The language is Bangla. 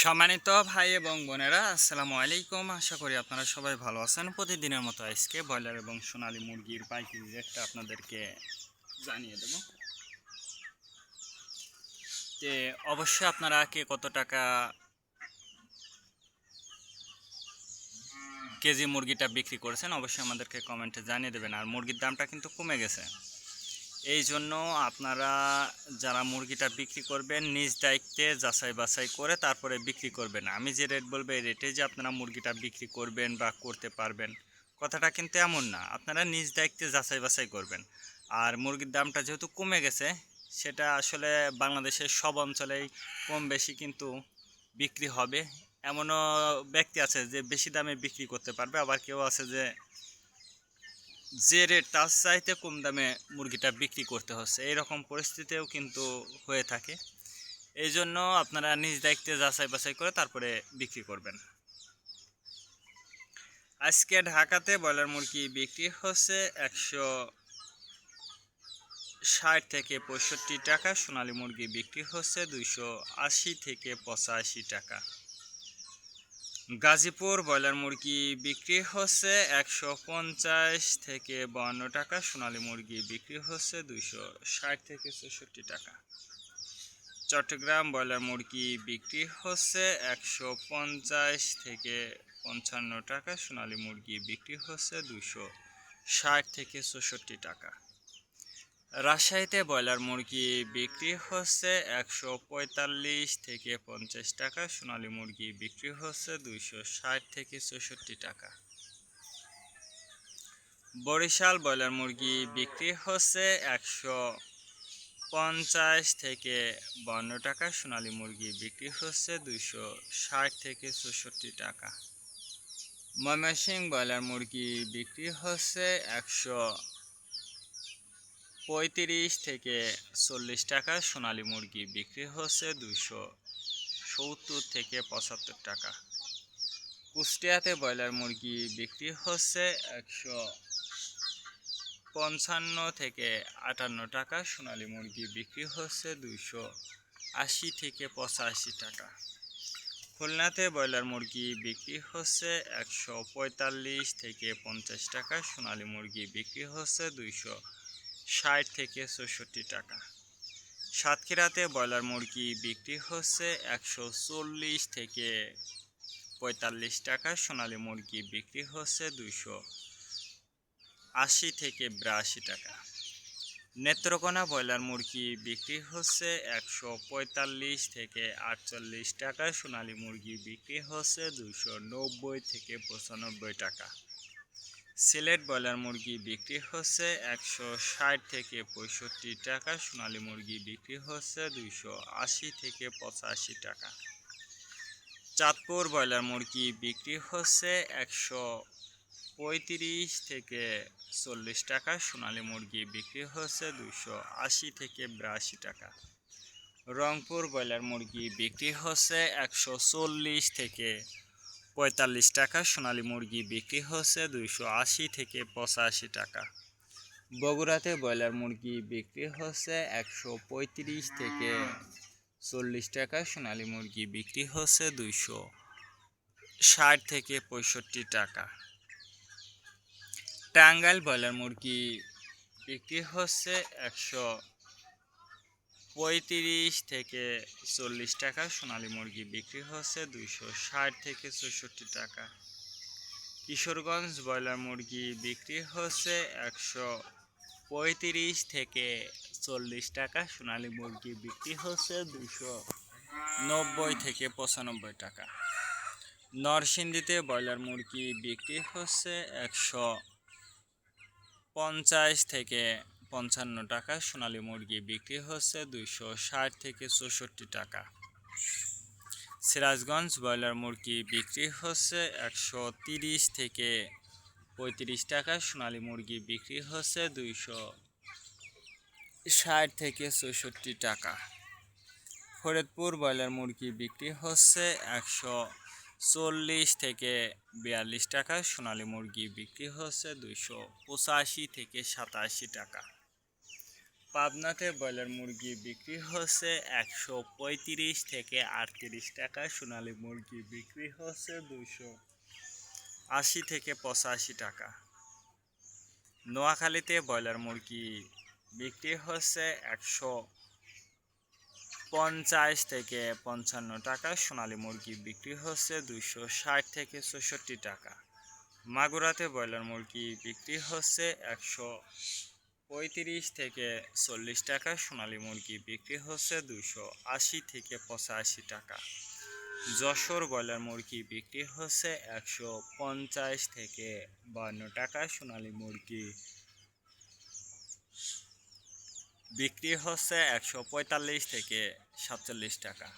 সম্মানিত ভাই এবং বোনেরা, আসসালামু আলাইকুম। আশা করি আপনারা সবাই ভালো আছেন। প্রতিদিনের মতো আজকে ব্রয়লার এবং সোনালী মুরগির পাইকারি রেটটা আপনাদেরকে জানিয়ে দেব। যে অবশ্যই আপনারা কে কত টাকা কেজি মুরগিটা বিক্রি করেছেন অবশ্যই আমাদেরকে কমেন্টে জানিয়ে দেবেন। আর মুরগির দামটা কিন্তু কমে গেছে, এই জন্য আপনারা যারা মুরগিটা বিক্রি করবেন নিজ দায়িত্বে যাচাই বাছাই করে তারপরে বিক্রি করবেন। আমি যে রেট বলবো এই রেটে যে আপনারা মুরগিটা বিক্রি করবেন বা করতে পারবেন, কথাটা কিন্তু এমন না। আপনারা নিজ দায়িত্বে যাচাই বাছাই করবেন। আর মুরগির দামটা যেহেতু কমে গেছে, সেটা আসলে বাংলাদেশের সব অঞ্চলেই কম বেশি কিন্তু বিক্রি হবে। এমনও ব্যক্তি আছে যে বেশি দামে বিক্রি করতে পারবে, আবার কেউ আছে যে রেট তার চাইতে কম দামে মুরগিটা বিক্রি করতে হচ্ছে। এইরকম পরিস্থিতিও কিন্তু হয়ে থাকে। এই জন্য আপনারা নিজ দায়িত্বে যাচাই বাছাই করে তারপরে বিক্রি করবেন। আজকে ঢাকাতে ব্রয়লার মুরগি বিক্রি হচ্ছে 160 থেকে 65 টাকা, সোনালী মুরগি বিক্রি হচ্ছে 280 থেকে 85 টাকা। গাজীপুর ব্রয়লার মুরগি বিক্রি হচ্ছে 150 থেকে 52 টাকা, সোনালী মুরগি বিক্রি হচ্ছে 260 থেকে 64 টাকা। চট্টগ্রাম ব্রয়লার মুরগি বিক্রি হচ্ছে 150 থেকে 55 টাকা, সোনালী মুরগি বিক্রি হচ্ছে 260 থেকে 64 টাকা। রাজশাহীতে ব্রয়লার মুরগি বিক্রি হচ্ছে 145 থেকে 50 টাকা, সোনালী মুরগি বিক্রি হচ্ছে 260 থেকে 64 টাকা। বরিশাল ব্রয়লার মুরগি বিক্রি হচ্ছে 150 থেকে 52 টাকা, সোনালী মুরগি বিক্রি হচ্ছে 260 থেকে 64 টাকা। ময়মনসিংহ ব্রয়লার মুরগি বিক্রি হচ্ছে 135 থেকে 40 টাকা, সোনালী মুরগি বিক্রি হচ্ছে 270 থেকে 75 টাকা। কুষ্টিয়াতে ব্রয়লার মুরগি বিক্রি হচ্ছে 155 থেকে 58 টাকা, সোনালী মুরগি বিক্রি হচ্ছে 280 থেকে 85 টাকা। খুলনাতে ব্রয়লার মুরগি বিক্রি হচ্ছে 145 থেকে 50 টাকা, সোনালী মুরগি বিক্রি হচ্ছে 260 থেকে 64 টাকা। সাতক্ষীরাতে ব্রয়লার মুরগি বিক্রি হচ্ছে 140 থেকে 45 টাকা, সোনালী মুরগি বিক্রি হচ্ছে 280 থেকে 82 টাকা। নেত্রকোনা ব্রয়লার মুরগি বিক্রি হচ্ছে 145 থেকে 48 টাকা, সোনালী মুরগি বিক্রি হচ্ছে 290 থেকে 95 টাকা। সিলেট ব্রয়লার মুরগি বিক্রি হচ্ছে 160 থেকে 65 টাকা, সোনালী মুরগি বিক্রি হচ্ছে 280 থেকে 85 টাকা। চাঁদপুর ব্রয়লার মুরগি বিক্রি হচ্ছে 135 থেকে 40 টাকা, সোনালী মুরগি বিক্রি হচ্ছে 280 থেকে 82 টাকা। রংপুর ব্রয়লার মুরগি বিক্রি হচ্ছে 140 থেকে 45 টাকা, সোনালী মুরগি বিক্রি হচ্ছে 280 থেকে 85 টাকা। বগুড়াতে ব্রয়লার মুরগি বিক্রি হচ্ছে 135 থেকে 40 টাকা, সোনালী মুরগি বিক্রি হচ্ছে 260 থেকে 65 টাকা। টাঙ্গাইল ব্রয়লার মুরগি বিক্রি হচ্ছে 135 থেকে 40 টাকা, সোনালী মুরগি বিক্রি হচ্ছে 260 থেকে 64 টাকা। কিশোরগঞ্জ ব্রয়লার মুরগি বিক্রি হচ্ছে 135 থেকে 40 টাকা, সোনালী মুরগি বিক্রি হচ্ছে 290 থেকে 95 টাকা। নরসিংদীতে ব্রয়লার মুরগি বিক্রি হচ্ছে 150 থেকে 55 টাকা, সোনালী মুরগি বিক্রি হচ্ছে 260 থেকে 64 টাকা। সিরাজগঞ্জ ব্রয়লার মুরগি বিক্রি হচ্ছে 130 থেকে 35 টাকা, সোনালী মুরগি বিক্রি হচ্ছে 260 থেকে 64 টাকা। ফরিদপুর ব্রয়লার মুরগি বিক্রি হচ্ছে 140 থেকে 42 টাকা, সোনালী মুরগি বিক্রি হচ্ছে 285 থেকে 87 টাকা। পাবনাতে ব্রয়লার মুরগি বিক্রি হচ্ছে 135 থেকে 38 টাকা, সোনালী মুরগি বিক্রি হচ্ছে 280 থেকে 85 টাকা। নোয়াখালীতে ব্রয়লার মুরগি বিক্রি হচ্ছে 150 থেকে 55 টাকা, সোনালী মুরগি বিক্রি হচ্ছে 260 থেকে 64 টাকা। মাগুরাতে ব্রয়লার মুরগি বিক্রি হচ্ছে 135 থেকে 40 টাকা, সোনালী মুরগি বিক্রি হচ্ছে 280 থেকে 85 টাকা। যশোর ব্রয়লার মুরগি বিক্রি হচ্ছে 150 থেকে 52 টাকা, সোনালী মুরগি বিক্রি হচ্ছে 145 থেকে 47 টাকা।